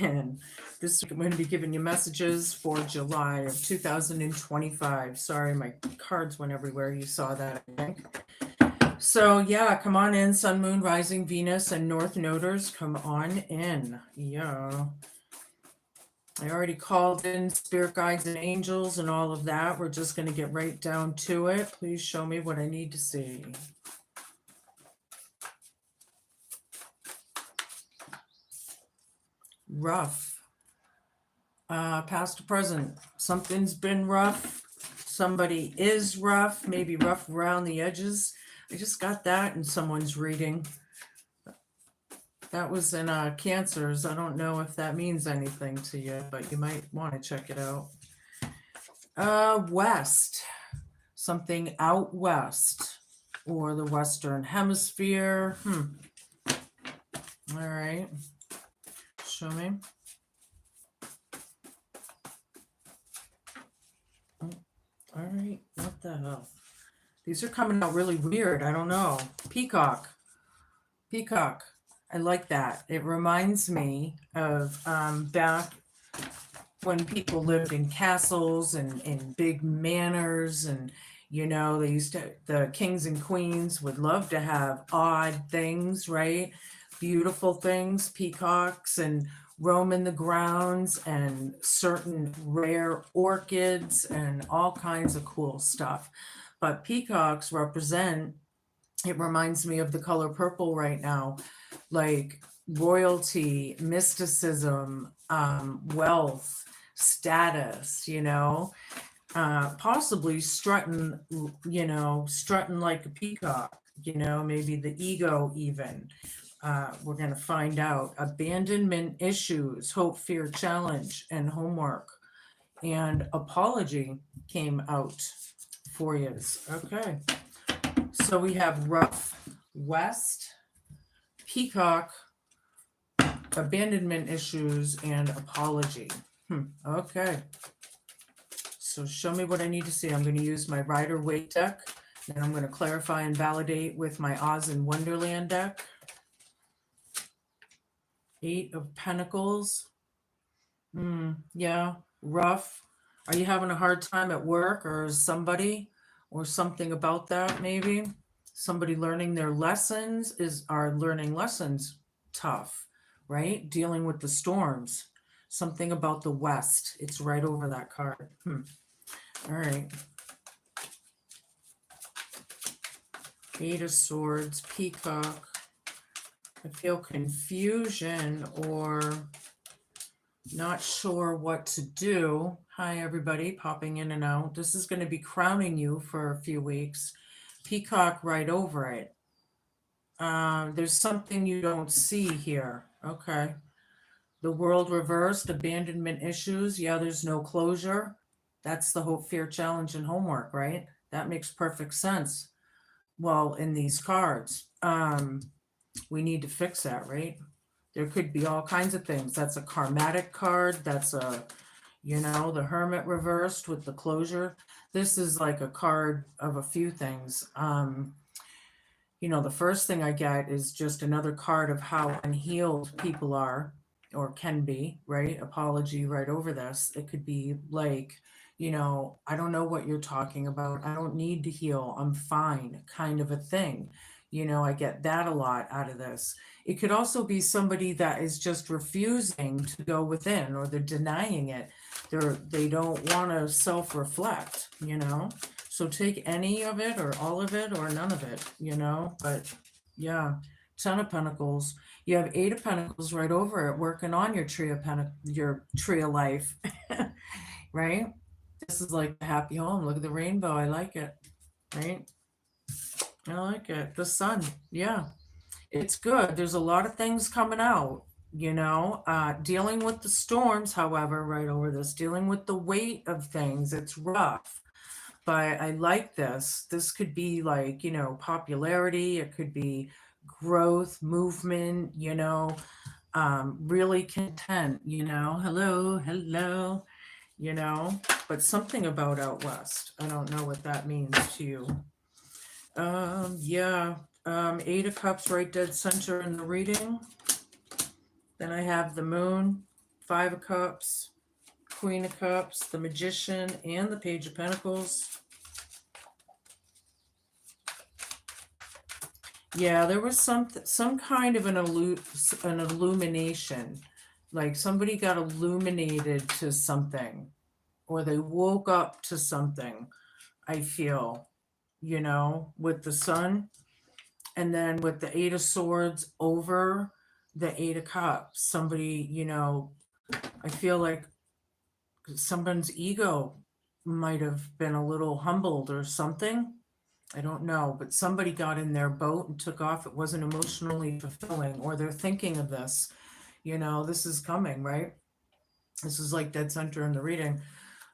And this week I'm going to be giving you messages for July of 2025. Sorry, my cards went everywhere. You saw that, I think. So yeah, come on in, Sun, Moon, Rising, Venus, and North Noders. Come on in. Yeah. I already called in spirit guides and angels and all of that. We're just going to get right down to it. Please show me what I need to see. Rough. Past to present. Something's been rough. Somebody is rough, maybe rough around the edges. I just got that in someone's reading. That was in Cancers. I don't know if that means anything to you, but you might want to check it out. West. Something out west or the Western Hemisphere. All right. Show me. All right. What the hell? These are coming out really weird. I don't know. Peacock. Peacock. I like that. It reminds me of back when people lived in castles and in big manors, and they used to, the kings and queens would love to have odd things, right? Beautiful things, peacocks, and roaming the grounds, and certain rare orchids and all kinds of cool stuff. But peacocks represent, it reminds me of the color purple right now, like royalty, mysticism, wealth, status, possibly strutting, strutting like a peacock, maybe the ego even. We're going to find out. Abandonment issues, hope, fear, challenge, and homework. And apology came out for you. Okay. So we have rough, west, peacock, abandonment issues, and apology. Okay. So show me what I need to see. I'm going to use my Rider-Waite deck, and I'm going to clarify and validate with my Oz and Wonderland deck. 8 of Pentacles. Yeah, rough. Are you having a hard time at work, or somebody or something about that maybe? Somebody learning their lessons are learning lessons tough, right? Dealing with the storms. Something about the West. It's right over that card. All right. 8 of Swords, Peacock. I feel confusion or not sure what to do. Hi, everybody, popping in and out. This is going to be crowning you for a few weeks. Peacock right over it. There's something you don't see here. Okay. The World reversed, abandonment issues. Yeah, there's no closure. That's the hope, fear, challenge, and homework, right? That makes perfect sense. Well, in these cards, we need to fix that, right? There could be all kinds of things. That's a karmatic card. That's a, the Hermit reversed with the closure. This is like a card of a few things. The first thing I get is just another card of how unhealed people are or can be, right? Apology right over this. It could be like, I don't know what you're talking about. I don't need to heal. I'm fine, kind of a thing. I get that a lot out of this. It could also be somebody that is just refusing to go within, or they're denying it. They don't want to self-reflect, So take any of it or all of it or none of it, but yeah, 10 of Pentacles. You have 8 of Pentacles right over it, working on your tree of life, right? This is like a happy home. Look at the rainbow. I like it, right? I like it. The sun. Yeah, it's good. There's a lot of things coming out, dealing with the storms, however, right over this, dealing with the weight of things. It's rough, but I like this. This could be like, popularity. It could be growth, movement, really content, hello, but something about out west. I don't know what that means to you. Yeah, 8 of Cups right dead center in the reading. Then I have the moon, Five of Cups, Queen of Cups, the Magician, and the Page of Pentacles. Yeah, there was some kind of an illumination. Like somebody got illuminated to something, or they woke up to something, I feel, with the Sun. And then with the Eight of Swords over the Eight of Cups, somebody, I feel like someone's ego might have been a little humbled or something. I don't know, but somebody got in their boat and took off. It wasn't emotionally fulfilling, or they're thinking of this. This is coming, right? This is like dead center in the reading.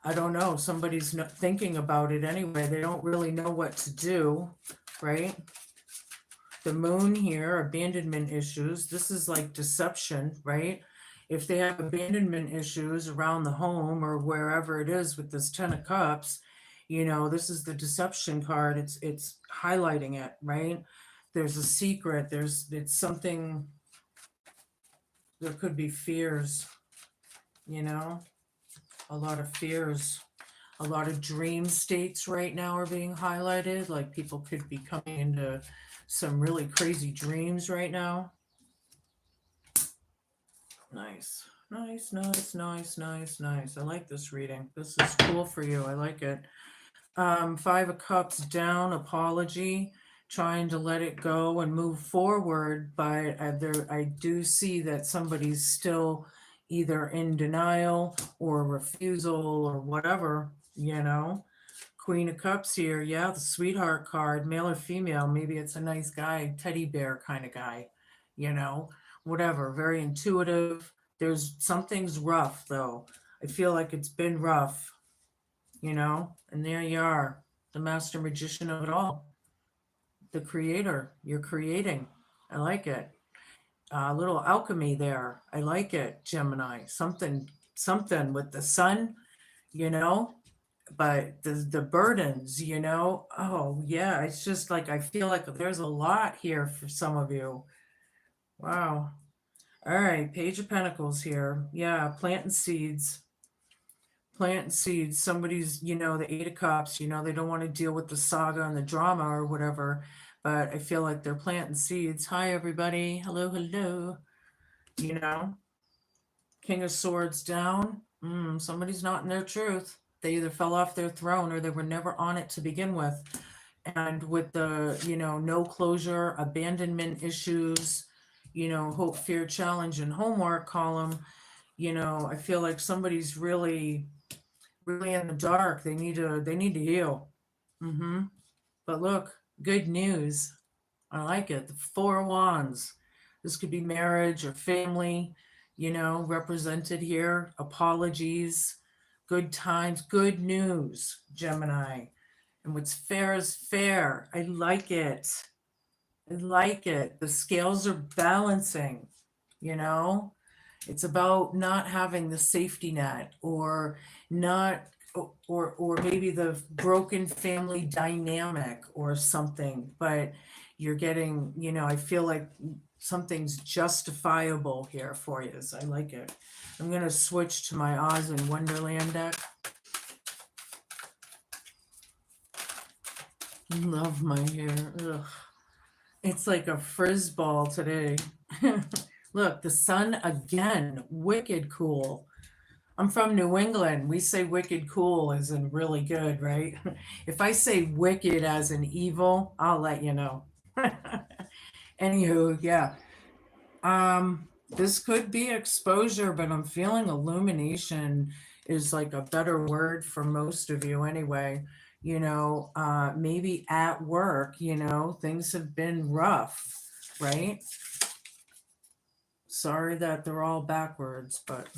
I don't know. Somebody's thinking about it anyway. They don't really know what to do, right? The Moon here, abandonment issues. This is like deception, right? If they have abandonment issues around the home or wherever it is with this Ten of Cups, this is the deception card. It's highlighting it, right? There's a secret. It's something. There could be fears, a lot of fears. A lot of dream states right now are being highlighted. Like people could be coming into some really crazy dreams right now. Nice. Nice, nice, nice, nice, nice. I like this reading. This is cool for you. I like it. Five of Cups down, apology, trying to let it go and move forward. But I do see that somebody's still either in denial or refusal or whatever, Queen of Cups here. Yeah, the sweetheart card, male or female. Maybe it's a nice guy, teddy bear kind of guy, whatever. Very intuitive. Something's rough though. I feel like it's been rough, and there you are, the master magician of it all, the creator. You're creating. I like it. A little alchemy there. I like it, Gemini. Something with the Sun, but the burdens, oh yeah, it's just like I feel like there's a lot here for some of you. Wow. All right, Page of Pentacles here. Yeah, planting seeds. Somebody's, the Eight of Cups, they don't want to deal with the saga and the drama or whatever, but I feel like they're planting seeds. Hi everybody. Hello, hello. King of Swords down. Somebody's not in their truth. They either fell off their throne or they were never on it to begin with. And with the, no closure, abandonment issues, hope, fear, challenge, and homework column, I feel like somebody's really, really in the dark. They need to heal. But look, good news. I like it. The Four of Wands. This could be marriage or family, represented here. Apologies, good times, good news, Gemini. And what's fair is fair. I like it. I like it. The scales are balancing, It's about not having the safety net or not or maybe the broken family dynamic or something, but you're getting, I feel like something's justifiable here for you. So I like it. I'm going to switch to my Oz and Wonderland deck. Love my hair. Ugh. It's like a frizz ball today. Look, the Sun again. Wicked cool. I'm from New England. We say wicked cool as in really good, right? If I say wicked as in evil, I'll let you know. Anywho, yeah. This could be exposure, but I'm feeling illumination is like a better word for most of you anyway. Maybe at work, things have been rough, right? Sorry that they're all backwards, but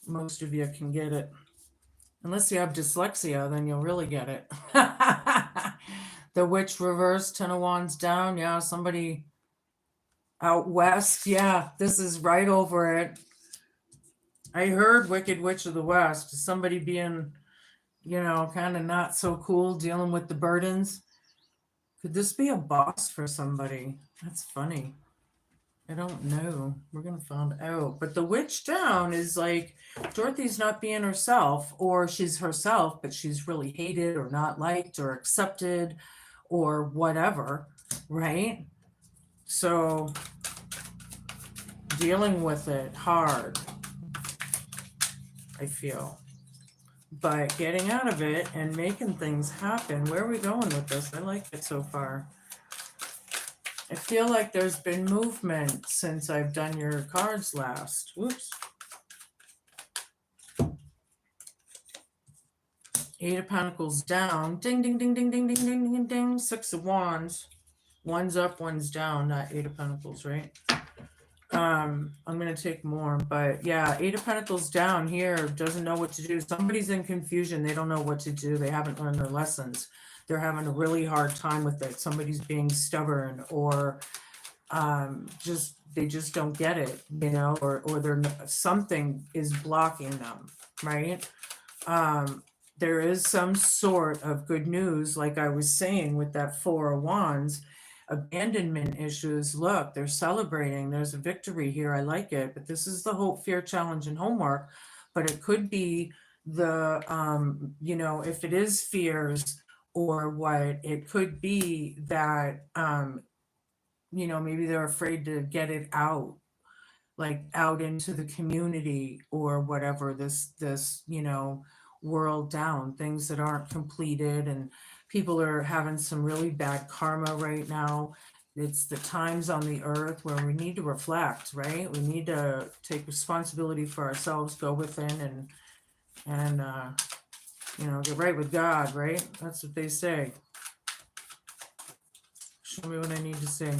most of you can get it. Unless you have dyslexia, then you'll really get it. The Witch reverse, Ten of Wands down. Yeah, somebody out west. Yeah, this is right over it. I heard Wicked Witch of the West. Somebody being, kind of not so cool, dealing with the burdens. Could this be a boss for somebody? That's funny. I don't know. We're gonna find out. But the witch down is like Dorothy's not being herself, or she's herself, but she's really hated or not liked or accepted or whatever, right? So dealing with it hard, I feel. But getting out of it and making things happen. Where are we going with this? I like it so far. I feel like there's been movement since I've done your cards last. Oops. 8 of Pentacles down. Ding, ding, ding, ding, ding, ding, ding, ding, ding, ding. 6 of Wands. One's up, one's down, not 8 of Pentacles, right? I'm going to take more, but yeah, 8 of Pentacles down here doesn't know what to do. Somebody's in confusion. They don't know what to do. They haven't learned their lessons. They're having a really hard time with it. Somebody's being stubborn or they just don't get it, you know, or they're something is blocking them, right? There is some sort of good news, like I was saying with that 4 of Wands, abandonment issues. Look, they're celebrating. There's a victory here. I like it. But this is the hope, fear, challenge, and homework. But it could be the, you know, if it is fears or what, it could be that, you know, maybe they're afraid to get it out, like out into the community or whatever, this, you know, world down, things that aren't completed, and people are having some really bad karma right now. It's the times on the earth where we need to reflect, right? We need to take responsibility for ourselves, go within and you know, get right with God, right? That's what they say. Show me what I need to say.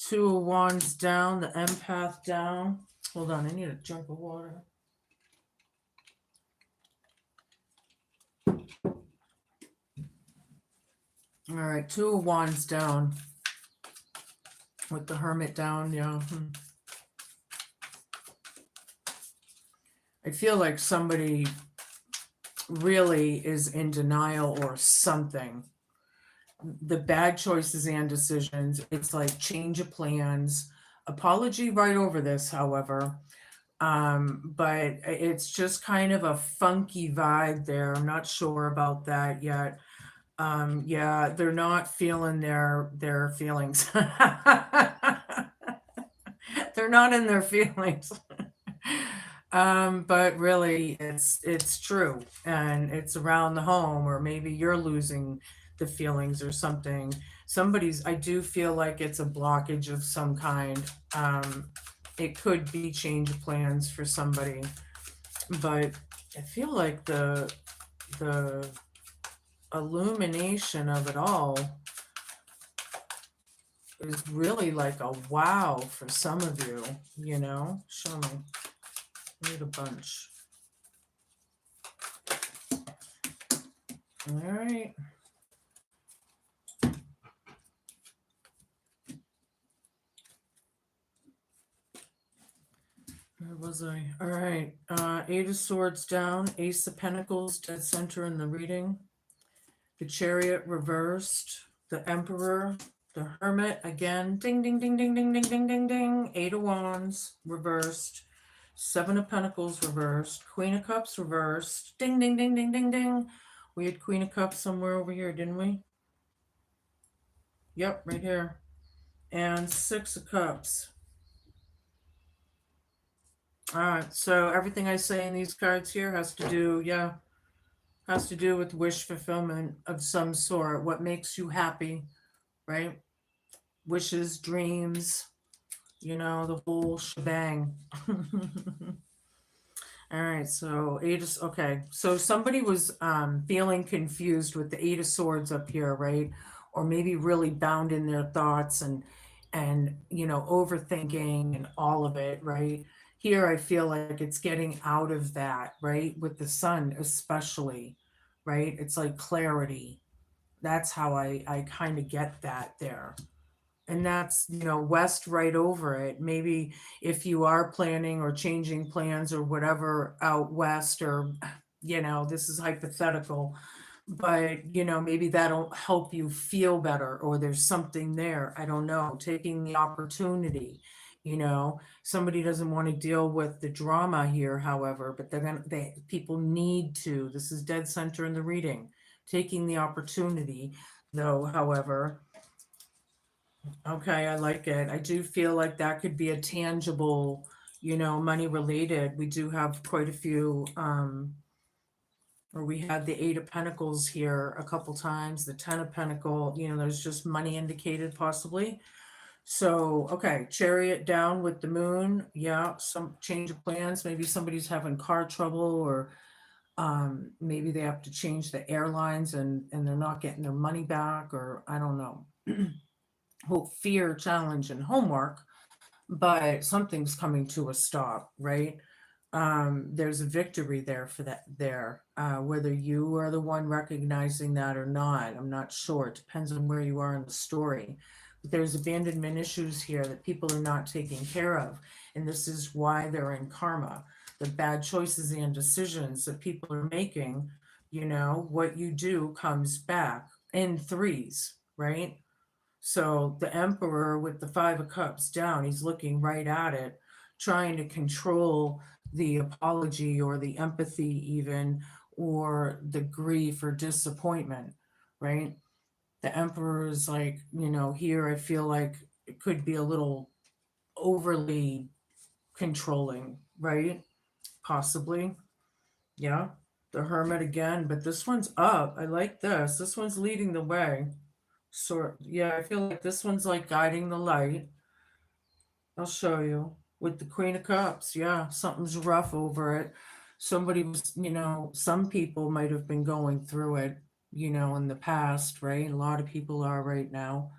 2 of Wands down, the empath down. Hold on, I need a drink of water. All right, 2 of Wands down with the Hermit down, yeah. I feel like somebody really is in denial or something. The bad choices and decisions, it's like change of plans. Apology right over this, however. But it's just kind of a funky vibe there. I'm not sure about that yet. Yeah, they're not feeling their feelings. They're not in their feelings. But really it's true, and it's around the home, or maybe you're losing the feelings or something. I do feel like it's a blockage of some kind. It could be change of plans for somebody, but I feel like the illumination of it all is really like a wow for some of you, you know. Show me. I need a bunch. All right. Where was I? All right. 8 of Swords down, Ace of Pentacles dead center in the reading. The Chariot reversed, the Emperor, the Hermit again. Ding, ding, ding, ding, ding, ding, ding, ding, ding. 8 of Wands reversed. 7 of Pentacles reversed. Queen of Cups reversed. Ding, ding, ding, ding, ding, ding. We had Queen of Cups somewhere over here, didn't we? Yep, right here. And 6 of Cups. All right, so everything I say in these cards here has to do with wish fulfillment of some sort. What makes you happy, right? Wishes, dreams, you know, the whole shebang. All right, so okay. So somebody was feeling confused with the 8 of Swords up here, right? Or maybe really bound in their thoughts and you know, overthinking and all of it, right? Here I feel like it's getting out of that, right? With the sun especially, right? It's like clarity. That's how I kind of get that there. And that's, you know, west right over it. Maybe if you are planning or changing plans or whatever out west, or, you know, this is hypothetical, but you know, maybe that'll help you feel better, or there's something there. I don't know. Taking the opportunity, you know, somebody doesn't want to deal with the drama here, however, but people need to. This is dead center in the reading. Taking the opportunity, though, however. Okay, I like it. I do feel like that could be a tangible, you know, money related. We do have quite a few, or we had the Eight of Pentacles here a couple times, the Ten of Pentacle, you know, there's just money indicated possibly. So, okay, Chariot down with the moon. Yeah, some change of plans. Maybe somebody's having car trouble, or maybe they have to change the airlines and they're not getting their money back, or I don't know. Hope, fear, challenge, and homework, but something's coming to a stop, right? There's a victory there for that there. Whether you are the one recognizing that or not, I'm not sure. It depends on where you are in the story. But there's abandonment issues here that people are not taking care of. And this is why they're in karma. The bad choices and decisions that people are making, you know, what you do comes back in threes, right? So the emperor with the Five of Cups down, he's looking right at it, trying to control the apology or the empathy, even, or the grief or disappointment, right? The emperor is like, you know, here I feel like it could be a little overly controlling, right? Possibly. Yeah. The hermit again, but this one's up. I like this. This one's leading the way. Sort, yeah, I feel like this one's like guiding the light. I'll show you with the Queen of Cups. Yeah, something's rough over it. Somebody was, you know, some people might have been going through it, you know, in the past, right? A lot of people are right now.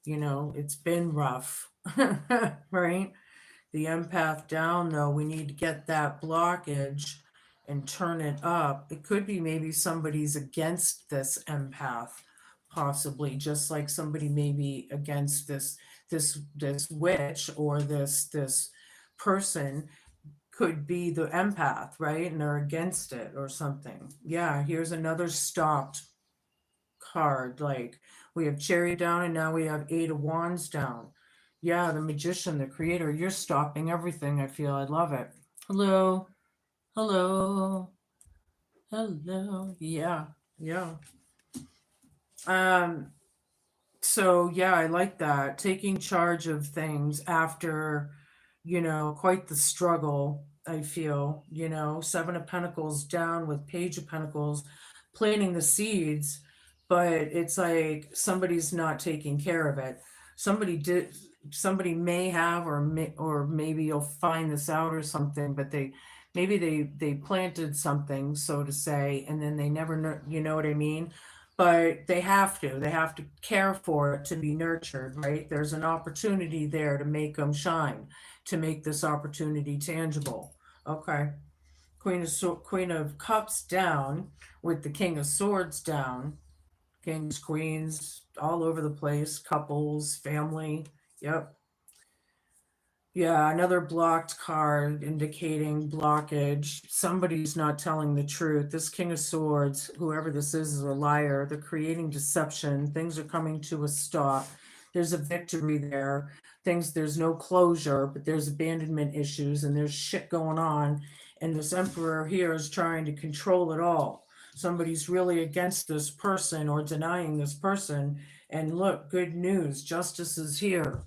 You know, it's been rough, right? The empath down, though, we need to get that blockage and turn it up. It could be maybe somebody's against this empath, possibly, just like somebody may be against this witch, or this person could be the empath, right? And they're against it or something. Yeah, here's another stopped card. Like, we have Cherry down, and now we have Eight of Wands down. Yeah, the magician, the creator, you're stopping everything. I feel, I love it. Hello, hello, hello. Yeah, yeah. Um, so yeah, I like that. Taking charge of things after, you know, quite the struggle, I feel, you know, Seven of Pentacles down with Page of Pentacles, planting the seeds, but it's like somebody's not taking care of it. Somebody did, somebody may have, or maybe you'll find this out or something, but maybe they planted something, so to say, and then they never know, you know what I mean? But they have to care for it to be nurtured, right? There's an opportunity there to make them shine, to make this opportunity tangible. Okay. Queen of Cups down with the King of Swords down. Kings, queens, all over the place, couples, family. Yep. Yeah, another blocked card indicating blockage. Somebody's not telling the truth. This King of Swords, whoever this is a liar. They're creating deception. Things are coming to a stop. There's a victory there. There's no closure, but there's abandonment issues and there's shit going on. And this Emperor here is trying to control it all. Somebody's really against this person or denying this person. And look, good news. Justice is here.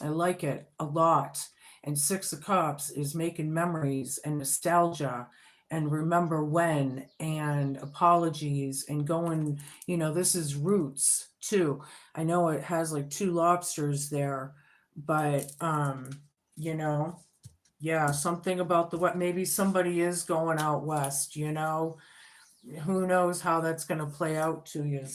I like it a lot. And Six of Cups is making memories and nostalgia and remember when and apologies and going, you know, this is roots too. I know it has like two lobsters there, but you know, yeah, something about the what, maybe somebody is going out west, you know. Who knows how that's going to play out to you.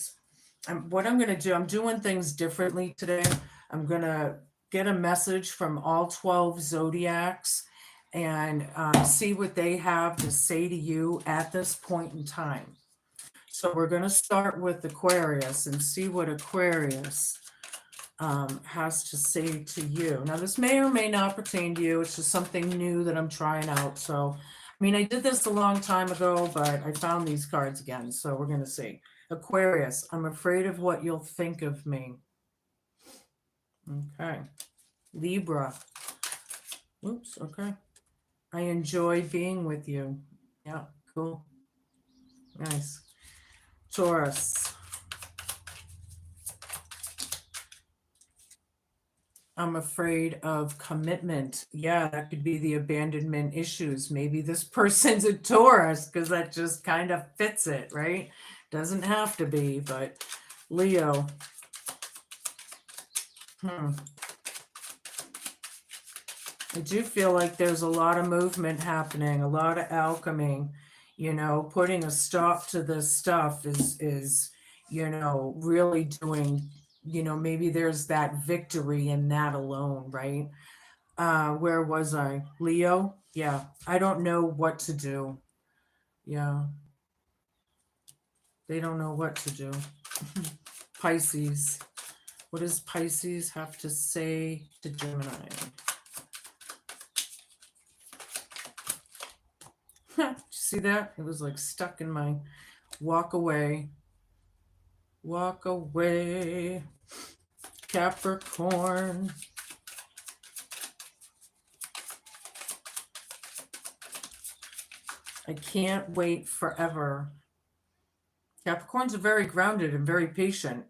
What I'm going to do, I'm doing things differently today. I'm going to get a message from all 12 zodiacs and see what they have to say to you at this point in time. So we're going to start with Aquarius and see what Aquarius has to say to you. Now, this may or may not pertain to you. It's just something new that I'm trying out. So I mean, I did this a long time ago, but I found these cards again, so we're going to see. Aquarius, I'm afraid of what you'll think of me. Okay. Libra. Oops, okay. I enjoy being with you. Yeah, cool. Nice. Taurus. I'm afraid of commitment. Yeah, that could be the abandonment issues. Maybe this person's a Taurus because that just kind of fits it, right? Doesn't have to be, but Leo. I do feel like there's a lot of movement happening, a lot of alchemy. You know, putting a stop to this stuff is really doing, maybe there's that victory in that alone, right? Where was I? Leo? Yeah, I don't know what to do. Yeah, they don't know what to do. Pisces. What does Pisces have to say to Gemini? See that? It was like stuck in my walk away. Walk away. Capricorn. I can't wait forever. Capricorns are very grounded and very patient.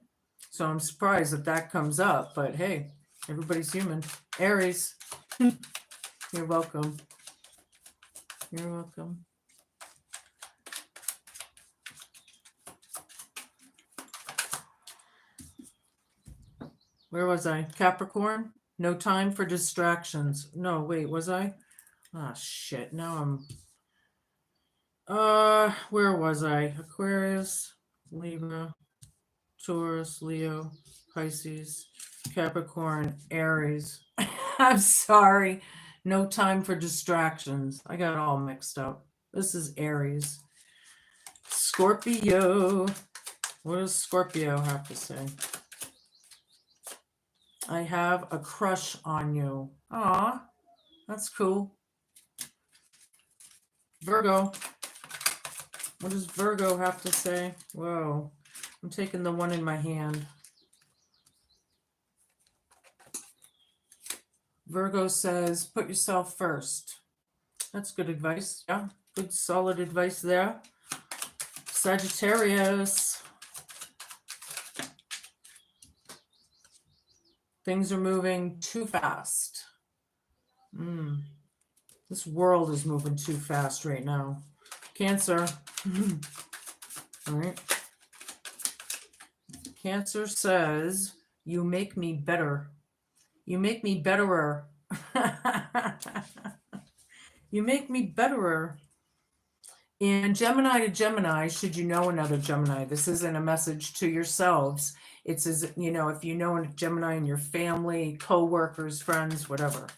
So I'm surprised that that comes up. But hey, everybody's human. Aries. You're welcome. You're welcome. Where was I? Capricorn? No time for distractions. No, wait, was I? Ah, shit. Now I'm... where was I? Aquarius, Libra, Taurus, Leo, Pisces, Capricorn, Aries. I'm sorry. No time for distractions. I got all mixed up. This is Aries. Scorpio. What does Scorpio have to say? I have a crush on you. Aw, that's cool. Virgo. What does Virgo have to say? Whoa. I'm taking the one in my hand. Virgo says, put yourself first. That's good advice. Yeah, good solid advice there. Sagittarius. Things are moving too fast. This world is moving too fast right now. Cancer. All right. Cancer says, you make me better. You make me betterer. You make me betterer. And Gemini to Gemini, should you know another Gemini, this isn't a message to yourselves. It's as, if you know a Gemini in your family, co-workers, friends, whatever.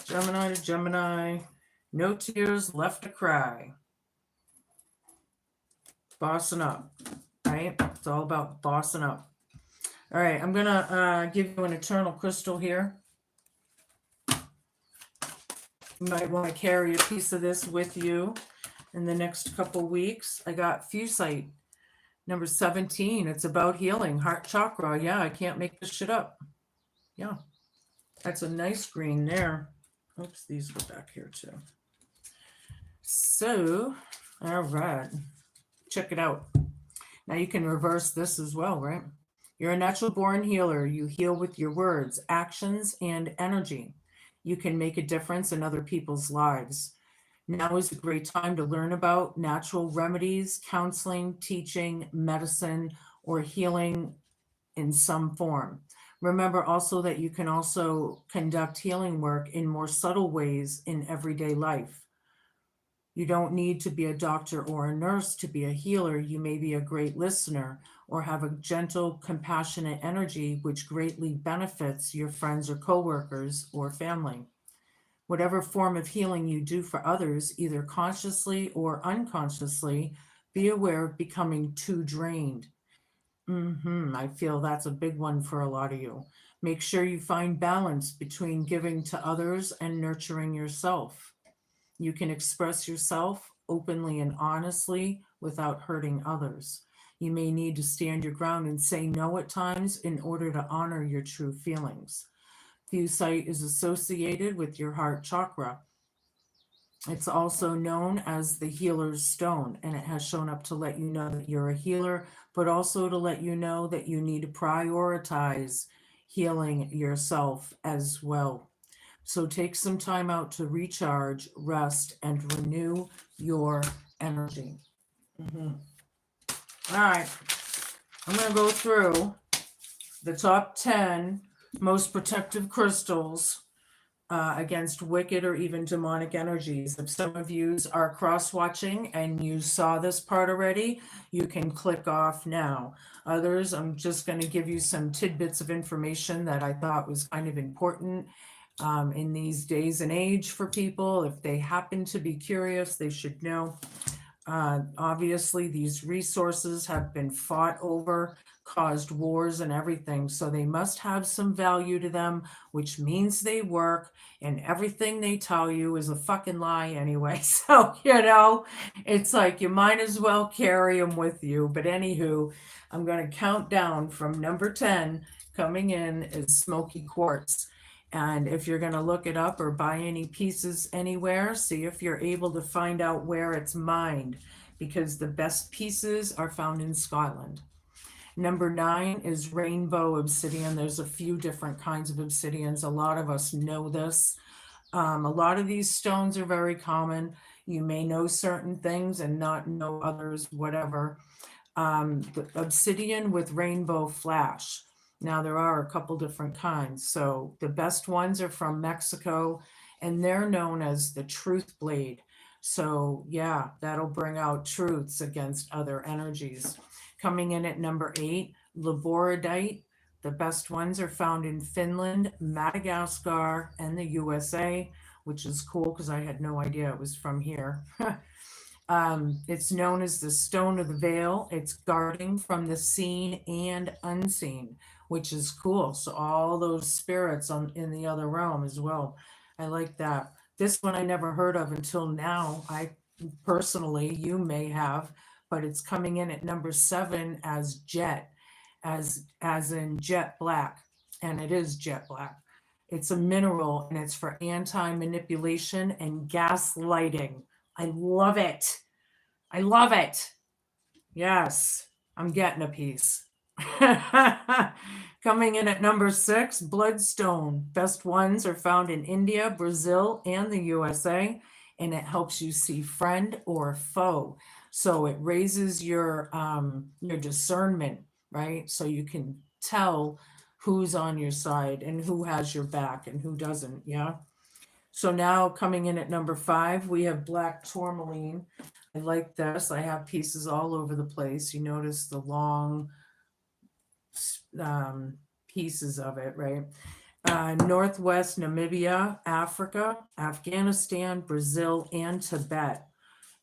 Gemini to Gemini, no tears left to cry. Bossing up, right? It's all about bossing up. All right, I'm going to give you an eternal crystal here. You might want to carry a piece of this with you in the next couple weeks. I got Fusite, number 17. It's about healing, heart chakra. Yeah, I can't make this shit up. Yeah, that's a nice green there. Oops, these go back here too. So, all right, check it out. Now you can reverse this as well, right? You're a natural born healer. You heal with your words, actions, and energy. You can make a difference in other people's lives. Now is a great time to learn about natural remedies, counseling, teaching, medicine, or healing in some form. Remember also that you can also conduct healing work in more subtle ways in everyday life. You don't need to be a doctor or a nurse to be a healer. You may be a great listener or have a gentle, compassionate energy which greatly benefits your friends or coworkers or family. Whatever form of healing you do for others, either consciously or unconsciously, be aware of becoming too drained. I feel that's a big one for a lot of you. Make sure you find balance between giving to others and nurturing yourself. You can express yourself openly and honestly without hurting others. You may need to stand your ground and say no at times in order to honor your true feelings. Fusite is associated with your heart chakra. It's also known as the healer's stone, and it has shown up to let you know that you're a healer, but also to let you know that you need to prioritize healing yourself as well. So take some time out to recharge, rest, and renew your energy. Mhm. All right, I'm going to go through the top 10 most protective crystals against wicked or even demonic energies. If some of you are cross watching and you saw this part already, you can click off now. Others, I'm just going to give you some tidbits of information that I thought was kind of important in these days and age for people. If they happen to be curious, they should know. Obviously, these resources have been fought over, caused wars and everything, so they must have some value to them, which means they work, and everything they tell you is a fucking lie anyway. So, it's like you might as well carry them with you. But anywho, I'm going to count down from number 10. Coming in is smoky quartz. And if you're going to look it up or buy any pieces anywhere, see if you're able to find out where it's mined, because the best pieces are found in Scotland. Number 9 is rainbow obsidian. There's a few different kinds of obsidians. A lot of us know this. A lot of these stones are very common. You may know certain things and not know others, whatever. The obsidian with rainbow flash. Now, there are a couple different kinds. So the best ones are from Mexico, and they're known as the truth blade. So yeah, that'll bring out truths against other energies. Coming in at number 8, laboradite. The best ones are found in Finland, Madagascar, and the USA, which is cool because I had no idea it was from here. It's known as the stone of the veil. It's guarding from the seen and unseen, which is cool. So all those spirits in the other realm as well. I like that. This one I never heard of until now. I personally, you may have, but it's coming in at number 7 as jet, as in jet black, and it is jet black. It's a mineral and it's for anti-manipulation and gaslighting. I love it. I love it. Yes, I'm getting a piece. Coming in at number 6, bloodstone. Best ones are found in India, Brazil, and the USA, and it helps you see friend or foe. So it raises your discernment, right? So you can tell who's on your side and who has your back and who doesn't. Yeah. So now coming in at number 5, we have black tourmaline. I like this. I have pieces all over the place. You notice the long pieces of it, right? Northwest Namibia, Africa, Afghanistan, Brazil, and Tibet.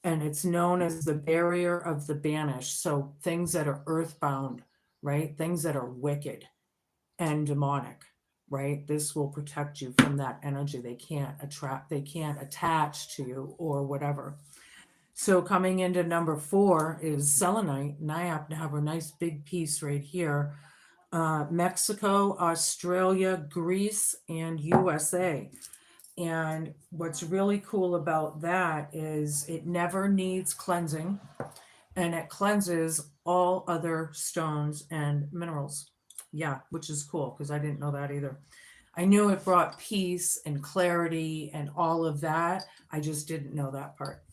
And it's known as the barrier of the banished. So things that are earthbound, right? Things that are wicked and demonic, right? This will protect you from that energy. They can't attach to you or whatever. So coming into number 4 is selenite, and I happen to have a nice big piece right here. Mexico, Australia, Greece, and USA. And what's really cool about that is it never needs cleansing, and it cleanses all other stones and minerals. Yeah, which is cool because I didn't know that either. I knew it brought peace and clarity and all of that. I just didn't know that part.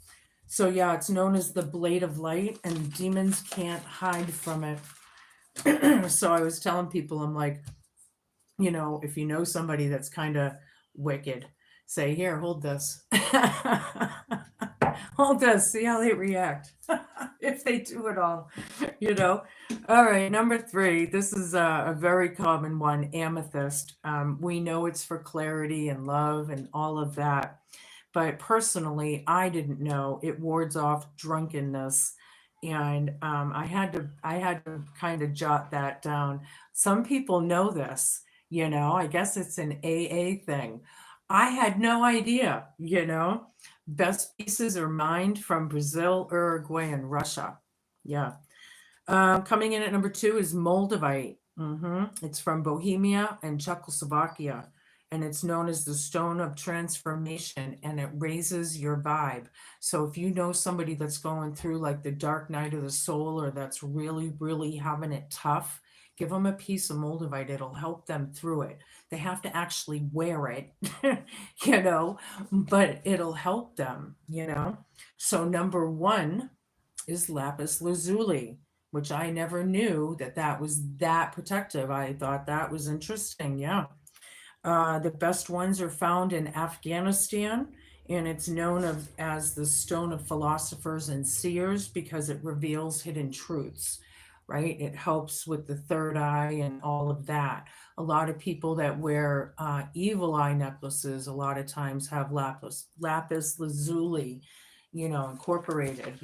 So yeah, it's known as the blade of light, and demons can't hide from it. So I was telling people, I'm like, if you know somebody that's kind of wicked, say, here, hold this. Hold this, see how they react. If they do it all, All right, number 3. This is a very common one, amethyst. We know it's for clarity and love and all of that. But personally, I didn't know it wards off drunkenness. And I had to kind of jot that down. Some people know this, I guess it's an AA thing. I had no idea, you know. Best pieces are mined from Brazil, Uruguay, and Russia. Yeah. Coming in at number 2 is Moldavite. It's from Bohemia and Czechoslovakia, and it's known as the stone of transformation, and it raises your vibe. So if you know somebody that's going through like the dark night of the soul, or that's really, really having it tough, give them a piece of Moldavite. It'll help them through it. They have to actually wear it, you know, but it'll help them, you know. So number 1 is lapis lazuli, which I never knew that that was that protective. I thought that was interesting. Yeah. The best ones are found in Afghanistan, and it's known as the stone of philosophers and seers because it reveals hidden truths, right? It helps with the third eye and all of that. A lot of people that wear evil eye necklaces a lot of times have lapis lazuli, incorporated,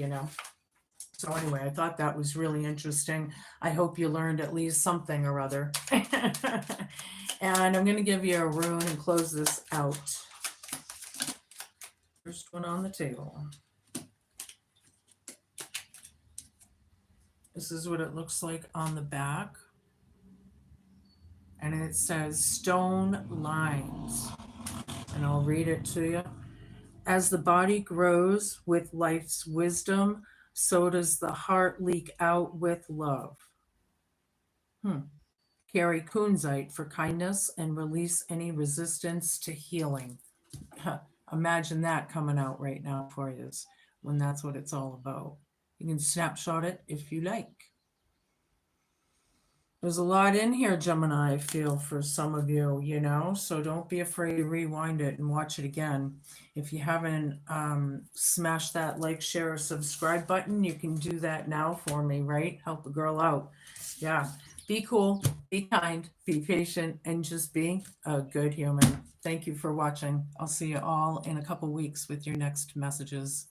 So anyway, I thought that was really interesting. I hope you learned at least something or other. And I'm going to give you a rune and close this out. First one on the table. This is what it looks like on the back. And it says stone lines. And I'll read it to you. As the body grows with life's wisdom, so does the heart leak out with love. Carry kunzite for kindness and release any resistance to healing. Imagine that coming out right now for you when that's what it's all about. You can snapshot it if you like. There's a lot in here, Gemini, I feel, for some of you, so don't be afraid to rewind it and watch it again. If you haven't smashed that like, share, or subscribe button, you can do that now for me, right? Help a girl out. Yeah. Be cool, be kind, be patient, and just be a good human. Thank you for watching. I'll see you all in a couple weeks with your next messages.